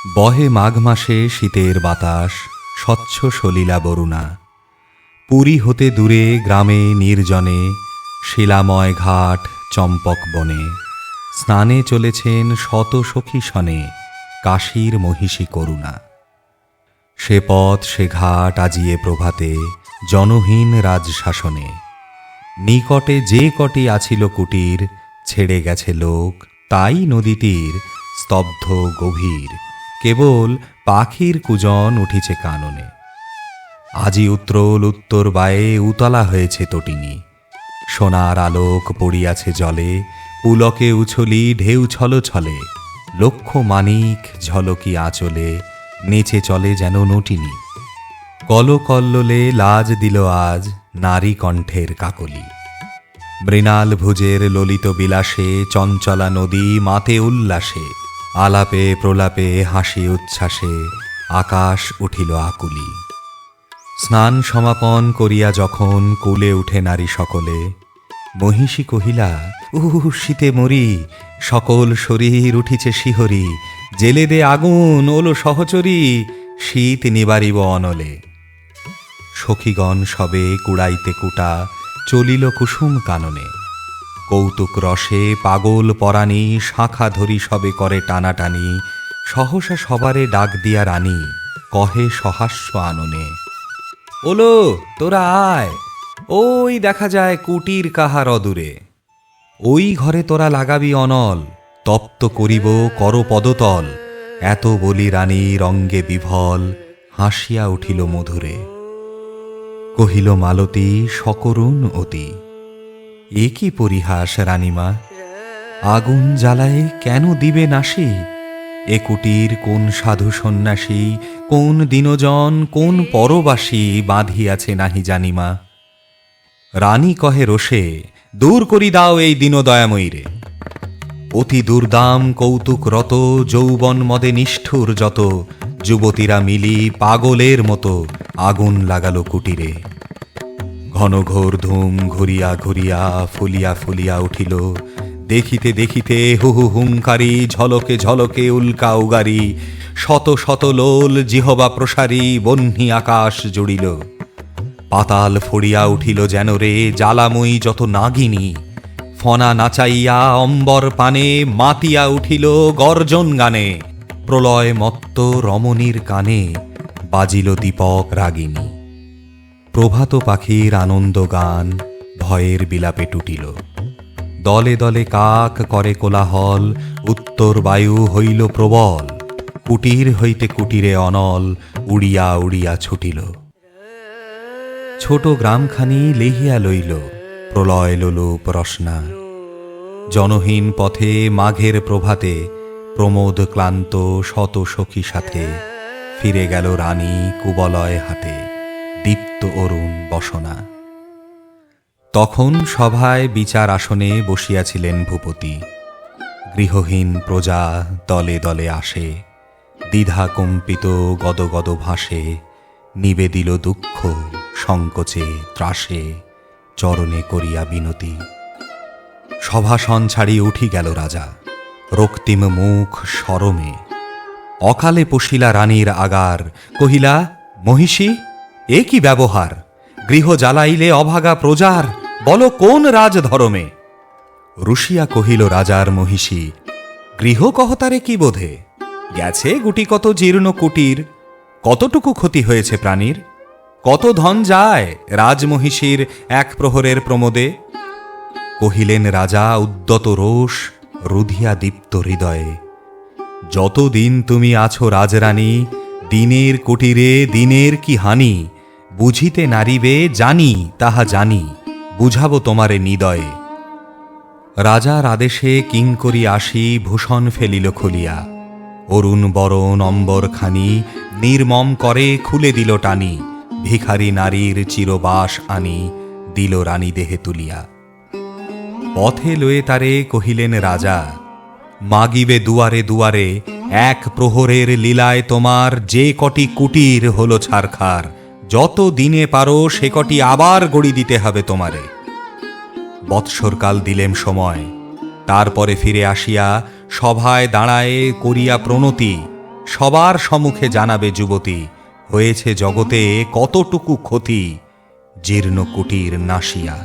বহে মাঘ মাসে শীতের বাতাস, স্বচ্ছ সলিলা বরুণা। পুরী হতে দূরে গ্রামে নির্জনে, শিলাময় ঘাট চম্পক বনে, স্নানে চলেছেন শত সখী সনে, কাশীর মহিষী করুণা। সে পথ সে ঘাট আজিয়ে প্রভাতে, জনহীন রাজশাসনে। নিকটে যে কটি আছিল কুটির, ছেড়ে গেছে লোক, তাই নদী তীর স্তব্ধ গভীর, কেবল পাখির কুজন উঠিছে কাননে। আজি উত্রোল উত্তর বায়ে উতলা হয়েছে তটিনী, সোনার আলোক পড়িয়াছে জলে, পুলকে উছলি ঢেউ ছলো ছলে, লক্ষ মানিক ঝলকি আঁচলে, নেচে চলে যেন নটিনী। কলকল্লোলে লাজ দিল আজ নারী কণ্ঠের কাকলি। মৃণাল ভুজের ললিত বিলাসে চঞ্চলা নদী মাতে উল্লাসে, আলাপে প্রলাপে হাসি উচ্ছ্বাসে আকাশ উঠিল আকুলি। স্নান সমাপন করিয়া যখন কুলে উঠে নারী সকলে, মহিষী কহিলা, শীতে মরি, সকল শরীর উঠিছে শিহরি, জেলে দে আগুন ওলো সহচরী, শীত নিবারিব অনলে। সখীগণ সবে কুড়াইতে কুটা, চলিল কুসুম কাননে। কৌতুক রসে পাগল পরাণী, শাখা ধরি সবে করে টানাটানি, সহসা সবারে ডাক দিয়া রানী, কহে সহাস্য আননে, ওলো তোরা আয়, ওই দেখা যায় কুটির কাহার অদূরে। ওই ঘরে তোরা লাগাবি অনল, তপ্ত করিব কর পদতল। এত বলি রানী রঙ্গে বিভল, হাসিয়া উঠিল মধুরে। কহিল মালতী সকরুণ অতি, এ কি পরিহাস রানীমা, আগুন জ্বালায় কেন দিবে নাশি? এ কুটির কোন সাধু সন্ন্যাসী, কোন দিনজন কোন পরবাসী বাঁধিয়াছে নাহি জানিমা। রানী কহে রোষে, দূর করি দাও এই দীনদয়াময়ীরে। অতি দুর্দাম কৌতুক রত, যৌবন মদে নিষ্ঠুর যত, যুবতীরা মিলি পাগলের মতো আগুন লাগালো কুটিরে। ঘন ঘোর ধূম ঘুরিয়া ঘুরিয়া ফুলিয়া ফুলিয়া উঠিল, দেখিতে দেখিতে হুহু হুঙ্কারি, ঝলকে ঝলকে উল্কা উগারি, শত শত লোল জিহবা প্রসারী বহ্নি আকাশ জুড়িল। পাতাল ফড়িয়া উঠিল যেন রে জ্বালাময়ী যত নাগিনী, ফনা নাচাইয়া অম্বর পানে মাতিয়া উঠিল গর্জন গানে। প্রলয় মত্ত রমণীর কানে বাজিল দীপক রাগিনী। প্রভাত পাখির আনন্দ গান ভয়ের বিলাপে টুটিল। দলে দলে কাক করে কোলাহল, উত্তর বায়ু হইল প্রবল। কুটির হইতে কুটিরে অনল, উড়িয়া উড়িয়া ছুটিল। ছোট গ্রামখানি লিহিয়া লইল প্রলয় লোলুপ রসনা। জনহীন পথে মাঘের প্রভাতে, প্রমোদ ক্লান্ত শত সখী সাথে, ফিরে গেল রানী কুবলয় হাতে, দীপ্ত অরুণ বসনা। তখন সভায় বিচার আসনে বসিয়াছিলেন ভূপতি। গৃহহীন প্রজা দলে দলে আসে, দ্বিধা কম্পিত গদগদ ভাসে, নিবেদিল দুঃখ সংকোচে ত্রাসে, চরণে করিয়া বিনতি। সভাসন ছাড়ি উঠি গেল রাজা, রক্তিম মুখ শরমে। অকালে পশিলা রানীর আগার, কহিলা, মহিষী এ কি ব্যবহার? গৃহ জ্বালাইলে অভাগা প্রজার, বল কোন রাজ ধরমে? রুশিয়া কহিল রাজার মহিষী, গৃহ কহতারে কি বোধে? গেছে গুটি কত জীর্ণ কুটির, কতটুকু ক্ষতি হয়েছে প্রাণীর? কত ধন যায় রাজমহিষীর এক প্রহরের প্রমোদে? কহিলেন রাজা উদ্যত রোষ, রুধিয়া দীপ্ত হৃদয়ে, যতদিন তুমি আছো রাজরানী, দিনের কুটিরে দিনের কি হানি? বুঝিতে নারিবে জানি, তাহা জানি, বুঝাবো তোমারে নিদয়ে। রাজার আদেশে কিঙ্করী আসি ভূষণ ফেলিল খুলিয়া, অরুণ বরণ অম্বরখানি নির্মম করে খুলে দিল টানি। ভিখারি নারীর চিরবাস আনি, দিল রানী দেহে তুলিয়া। পথে লয়ে তারে কহিলেন রাজা, মাগিবে দুয়ারে দুয়ারে, এক প্রহরের লীলায় তোমার যে কটি কুটির হলো ছারখার, যত দিনে পারো সে কটি আবার গড়ি দিতে হবে তোমারে। বৎসরকাল দিলেম সময়, তারপরে ফিরে আসিয়া সভায় দাঁড়ায়ে করিয়া প্রণতি, সবার সম্মুখে জানাবে যুবতী, হয়েছে জগতে কতটুকু ক্ষতি, জীর্ণ কুটির নাশিয়া।